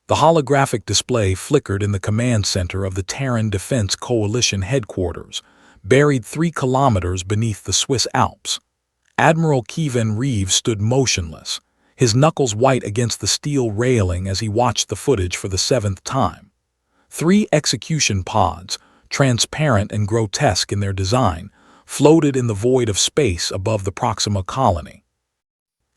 The holographic display flickered in the command center of the Terran Defense Coalition headquarters, buried 3 kilometers beneath the Swiss Alps. Admiral Kievan Reeves stood motionless, his knuckles white against the steel railing as he watched the footage for the 7th time. 3 execution pods, transparent and grotesque in their design, floated in the void of space above the Proxima colony.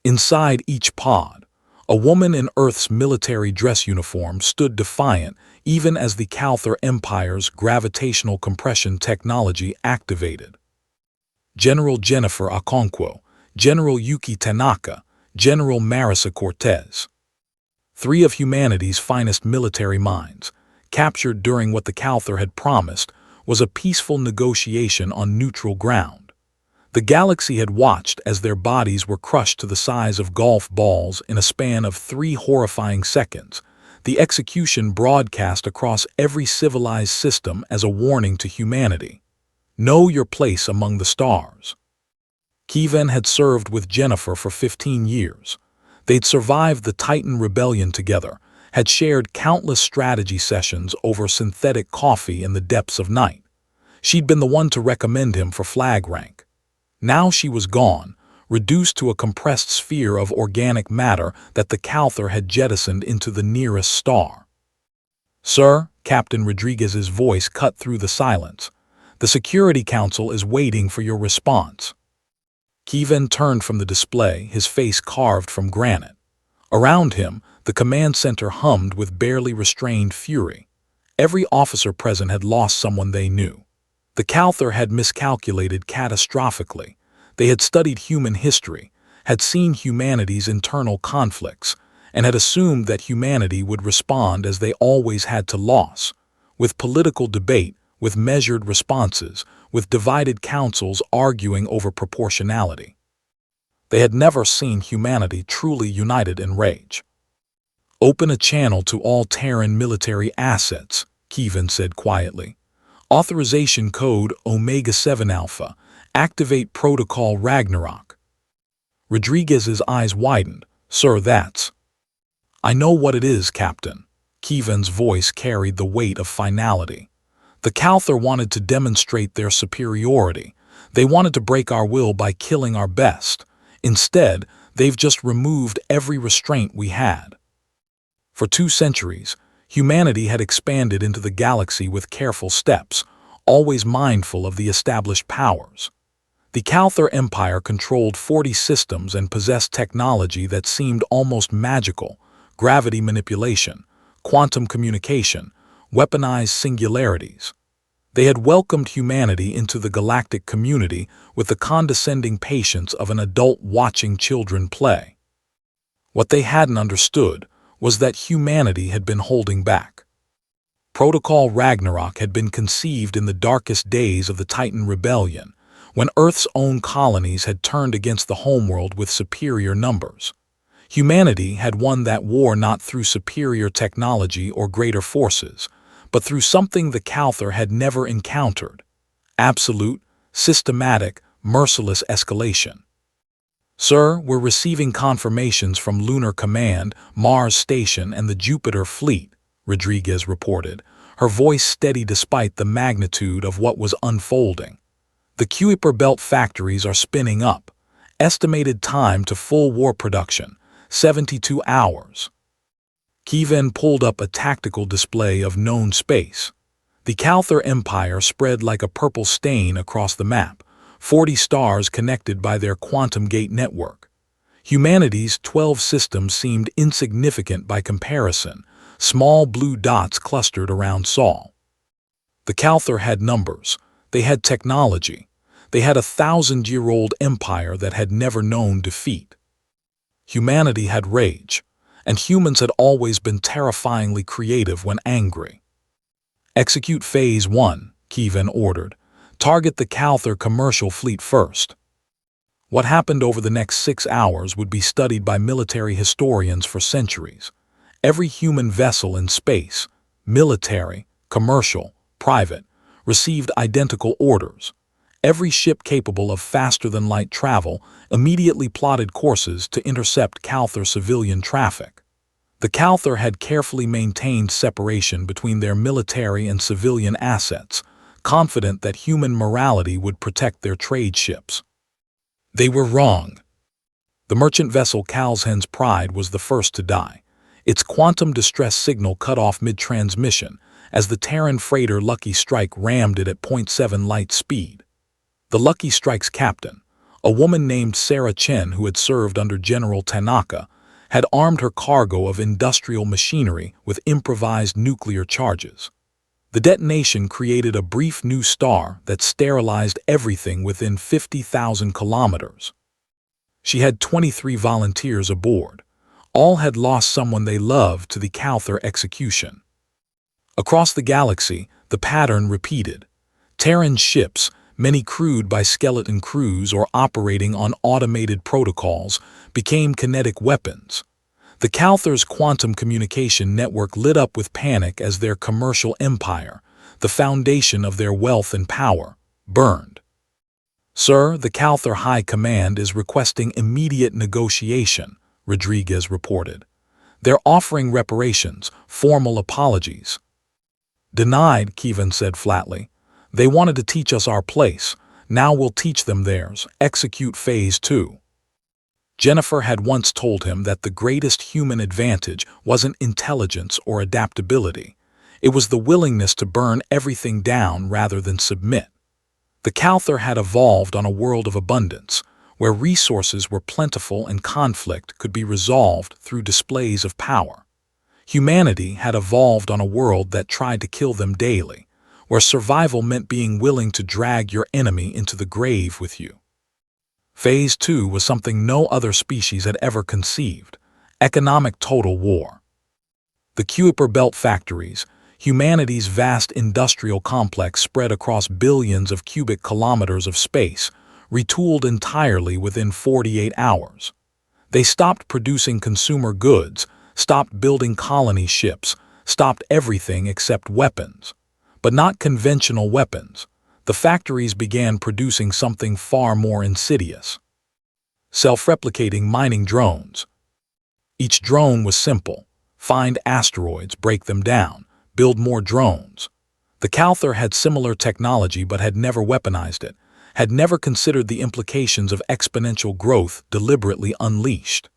Inside each pod, a woman in Earth's military dress uniform stood defiant even as the Calther Empire's gravitational compression technology activated. General Jennifer Okonkwo, General Yuki Tanaka, General Marisa Cortez. 3 of humanity's finest military minds, captured during what the Calther had promised was a peaceful negotiation on neutral ground. The galaxy had watched as their bodies were crushed to the size of golf balls in a span of 3 horrifying seconds, the execution broadcast across every civilized system as a warning to humanity. Know your place among the stars. Kievan had served with Jennifer for 15 years. They'd survived the Titan Rebellion together, had shared countless strategy sessions over synthetic coffee in the depths of night. She'd been the one to recommend him for flag rank. Now she was gone, reduced to a compressed sphere of organic matter that the Calther had jettisoned into the nearest star. "Sir," Captain Rodriguez's voice cut through the silence, "the Security Council is waiting for your response." Kievan turned from the display, his face carved from granite. Around him, the command center hummed with barely restrained fury. Every officer present had lost someone they knew. The Calther had miscalculated catastrophically. They had studied human history, had seen humanity's internal conflicts, and had assumed that humanity would respond as they always had to loss, with political debate, with measured responses, with divided councils arguing over proportionality. They had never seen humanity truly united in rage. "Open a channel to all Terran military assets," Kievan said quietly. "Authorization code Omega-7 Alpha. Activate Protocol Ragnarok." Rodriguez's eyes widened. "Sir, that's—" "I know what it is, Captain." Kievan's voice carried the weight of finality. "The Calther wanted to demonstrate their superiority. They wanted to break our will by killing our best. Instead, they've just removed every restraint we had." For 2 centuries, humanity had expanded into the galaxy with careful steps, always mindful of the established powers. The Calther Empire controlled 40 systems and possessed technology that seemed almost magical: gravity manipulation, quantum communication, weaponized singularities. They had welcomed humanity into the galactic community with the condescending patience of an adult watching children play. What they hadn't understood was that humanity had been holding back. Protocol Ragnarok had been conceived in the darkest days of the Titan Rebellion, when Earth's own colonies had turned against the homeworld with superior numbers. Humanity had won that war not through superior technology or greater forces, but through something the Calther had never encountered: absolute, systematic, merciless escalation. "Sir, we're receiving confirmations from Lunar Command, Mars Station, and the Jupiter Fleet," Rodriguez reported, her voice steady despite the magnitude of what was unfolding. "The Kuiper Belt factories are spinning up. Estimated time to full war production, 72 hours. Kievan pulled up a tactical display of known space. The Calther Empire spread like a purple stain across the map, 40 stars connected by their quantum gate network. Humanity's 12 systems seemed insignificant by comparison, small blue dots clustered around Sol. The Calther had numbers. They had technology. They had a 1,000-year-old empire that had never known defeat. Humanity had rage, and humans had always been terrifyingly creative when angry. "Execute Phase 1, Kievan ordered. "Target the Calther commercial fleet first." What happened over the next 6 hours would be studied by military historians for centuries. Every human vessel in space, military, commercial, private, received identical orders. Every ship capable of faster-than-light travel immediately plotted courses to intercept Calther civilian traffic. The Calthar had carefully maintained separation between their military and civilian assets, confident that human morality would protect their trade ships. They were wrong. The merchant vessel Calshen's Pride was the first to die. Its quantum distress signal cut off mid-transmission as the Terran freighter Lucky Strike rammed it at .7 light speed. The Lucky Strike's captain, a woman named Sarah Chen who had served under General Tanaka, had armed her cargo of industrial machinery with improvised nuclear charges. The detonation created a brief new star that sterilized everything within 50,000 kilometers. She had 23 volunteers aboard. All had lost someone they loved to the Calthar execution. Across the galaxy, the pattern repeated. Terran ships, many crewed by skeleton crews or operating on automated protocols, became kinetic weapons. The Calthar's quantum communication network lit up with panic as their commercial empire, the foundation of their wealth and power, burned. "Sir, the Calthar High Command is requesting immediate negotiation," Rodriguez reported. "They're offering reparations, formal apologies." "Denied," Kevin said flatly. "They wanted to teach us our place. Now we'll teach them theirs. Execute Phase 2. Jennifer had once told him that the greatest human advantage wasn't intelligence or adaptability. It was the willingness to burn everything down rather than submit. The Calthar had evolved on a world of abundance, where resources were plentiful and conflict could be resolved through displays of power. Humanity had evolved on a world that tried to kill them daily, where survival meant being willing to drag your enemy into the grave with you. Phase 2 was something no other species had ever conceived: economic total war. The Kuiper Belt factories, humanity's vast industrial complex spread across billions of cubic kilometers of space, retooled entirely within 48 hours. They stopped producing consumer goods, stopped building colony ships, stopped everything except weapons. But not conventional weapons. The factories began producing something far more insidious: self-replicating mining drones. Each drone was simple: find asteroids, break them down, build more drones. The Calthar had similar technology but had never weaponized it, had never considered the implications of exponential growth deliberately unleashed.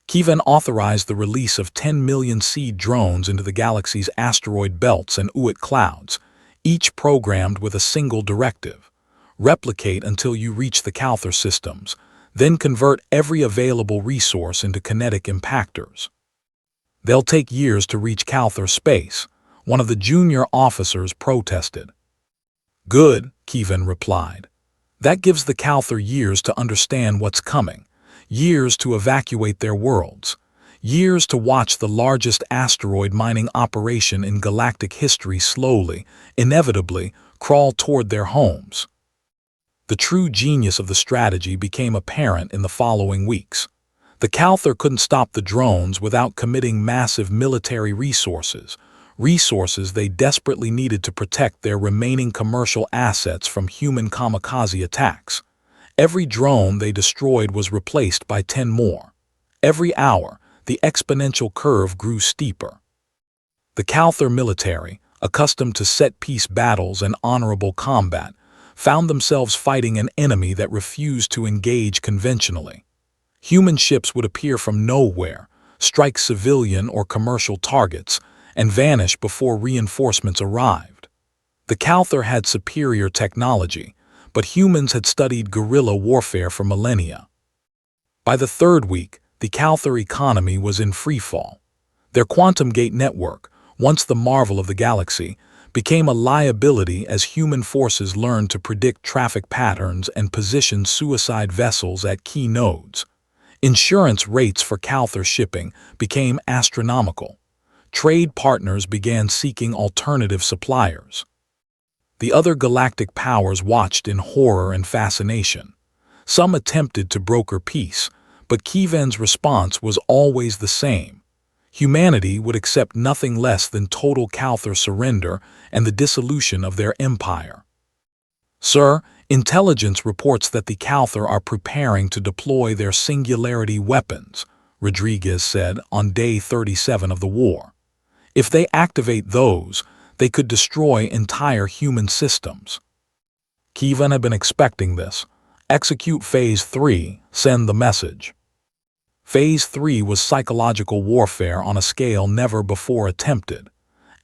Kevin authorized the release of 10 million seed drones into the galaxy's asteroid belts and Uit clouds, each programmed with a single directive: replicate until you reach the Calthar systems, then convert every available resource into kinetic impactors. "They'll take years to reach Calthar space," one of the junior officers protested. "Good," Kevin replied. "That gives the Calthar years to understand what's coming, years to evacuate their worlds, years to watch the largest asteroid mining operation in galactic history slowly, inevitably, crawl toward their homes." The true genius of the strategy became apparent in the following weeks. The Calthar couldn't stop the drones without committing massive military resources they desperately needed to protect their remaining commercial assets from human kamikaze attacks. Every drone they destroyed was replaced by 10 more. Every hour, the exponential curve grew steeper. The Calthar military, accustomed to set-piece battles and honorable combat, found themselves fighting an enemy that refused to engage conventionally. Human ships would appear from nowhere, strike civilian or commercial targets, and vanish before reinforcements arrived. The Calthar had superior technology, but humans had studied guerrilla warfare for millennia. By the third week, the Calthar economy was in freefall. Their quantum gate network, once the marvel of the galaxy, became a liability as human forces learned to predict traffic patterns and position suicide vessels at key nodes. Insurance rates for Calthar shipping became astronomical. Trade partners began seeking alternative suppliers. The other galactic powers watched in horror and fascination. Some attempted to broker peace, but Kevin's response was always the same: humanity would accept nothing less than total Calthar surrender and the dissolution of their empire. "Sir, intelligence reports that the Calthar are preparing to deploy their singularity weapons," Rodriguez said on day 37 of the war. If they activate those, they could destroy entire human systems. Kievan had been expecting this. Execute Phase 3, send the message. Phase 3 was psychological warfare on a scale never before attempted.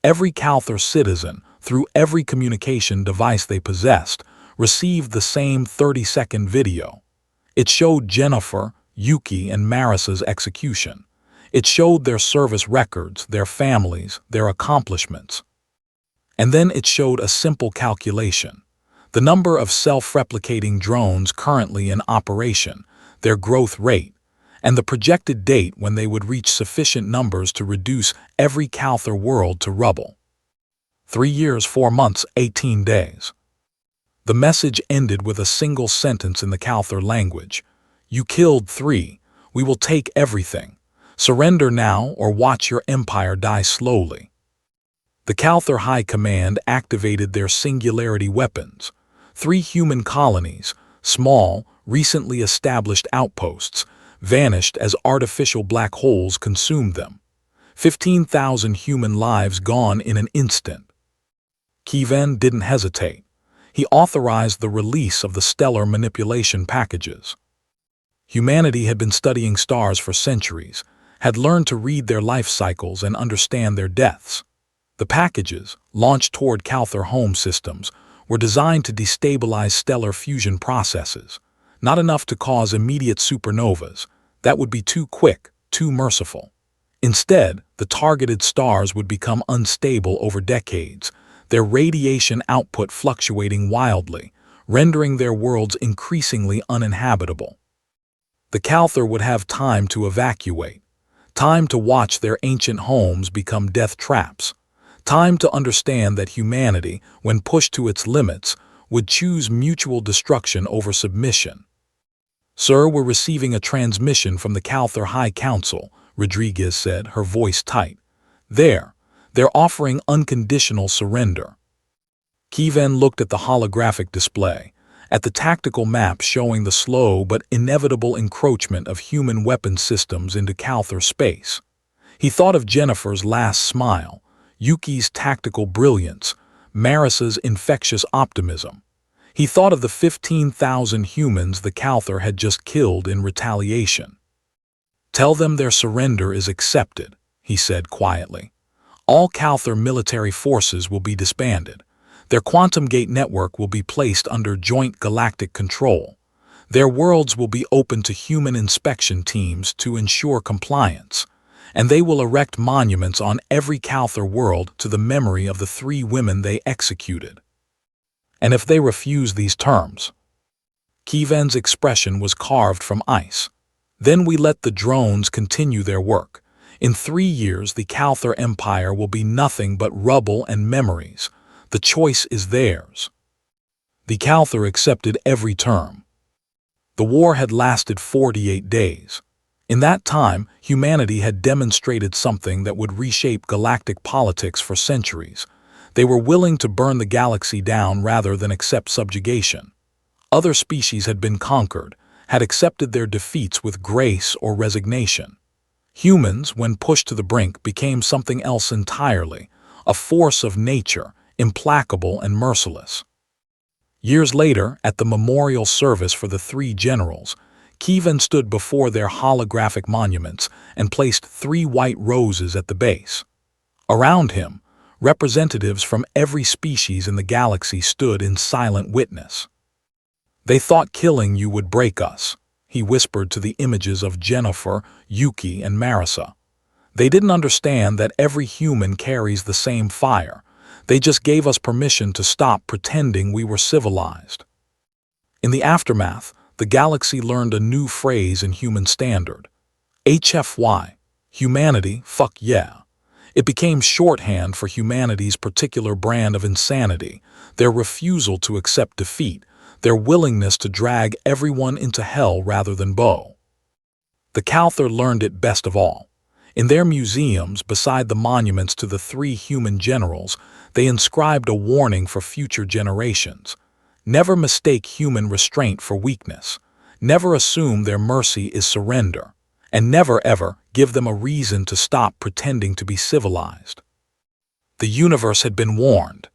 Every Calthor citizen, through every communication device they possessed, received the same 30-second video. It showed Jennifer, Yuki, and Marisa's execution. It showed their service records, their families, their accomplishments. And then it showed a simple calculation. The number of self-replicating drones currently in operation, their growth rate, and the projected date when they would reach sufficient numbers to reduce every Calthor world to rubble. 3 years, 4 months, 18 days. The message ended with a single sentence in the Calthor language. You killed 3. We will take everything. Surrender now or watch your empire die slowly. The Calthor High Command activated their singularity weapons. 3 human colonies, small, recently established outposts, vanished as artificial black holes consumed them. 15,000 human lives gone in an instant. Kievan didn't hesitate. He authorized the release of the stellar manipulation packages. Humanity had been studying stars for centuries, had learned to read their life cycles and understand their deaths. The packages, launched toward Calthor home systems, were designed to destabilize stellar fusion processes, not enough to cause immediate supernovas. That would be too quick, too merciful. Instead, the targeted stars would become unstable over decades, their radiation output fluctuating wildly, rendering their worlds increasingly uninhabitable. The Calthor would have time to evacuate, time to watch their ancient homes become death traps, time to understand that humanity, when pushed to its limits, would choose mutual destruction over submission. Sir, we're receiving a transmission from the Calthor High Council, Rodriguez said, her voice tight. They're offering unconditional surrender. Kievan looked at the holographic display, at the tactical map showing the slow but inevitable encroachment of human weapon systems into Calthor space. He thought of Jennifer's last smile, Yuki's tactical brilliance, Marisa's infectious optimism. He thought of the 15,000 humans the Calthor had just killed in retaliation. Tell them their surrender is accepted, he said quietly. All Calthor military forces will be disbanded. Their quantum gate network will be placed under joint galactic control. Their worlds will be open to human inspection teams to ensure compliance, and they will erect monuments on every Calthor world to the memory of the 3 women they executed. And if they refuse these terms? Kievan's expression was carved from ice. Then we let the drones continue their work. In 3 years, the Calthor Empire will be nothing but rubble and memories. The choice is theirs. The Calthor accepted every term. The war had lasted 48 days. In that time, humanity had demonstrated something that would reshape galactic politics for centuries. They were willing to burn the galaxy down rather than accept subjugation. Other species had been conquered, had accepted their defeats with grace or resignation. Humans, when pushed to the brink, became something else entirely, a force of nature, implacable and merciless. Years later, at the memorial service for the 3 generals, Kievan stood before their holographic monuments and placed 3 white roses at the base. Around him, representatives from every species in the galaxy stood in silent witness. They thought killing you would break us, he whispered to the images of Jennifer, Yuki, and Marisa. They didn't understand that every human carries the same fire. They just gave us permission to stop pretending we were civilized. In the aftermath, the galaxy learned a new phrase in human standard. HFY, humanity, fuck yeah. It became shorthand for humanity's particular brand of insanity, their refusal to accept defeat, their willingness to drag everyone into hell rather than bow. The Calthor learned it best of all. In their museums, beside the monuments to the 3 human generals, they inscribed a warning for future generations. Never mistake human restraint for weakness. Never assume their mercy is surrender. and never ever give them a reason to stop pretending to be civilized. The universe had been warned.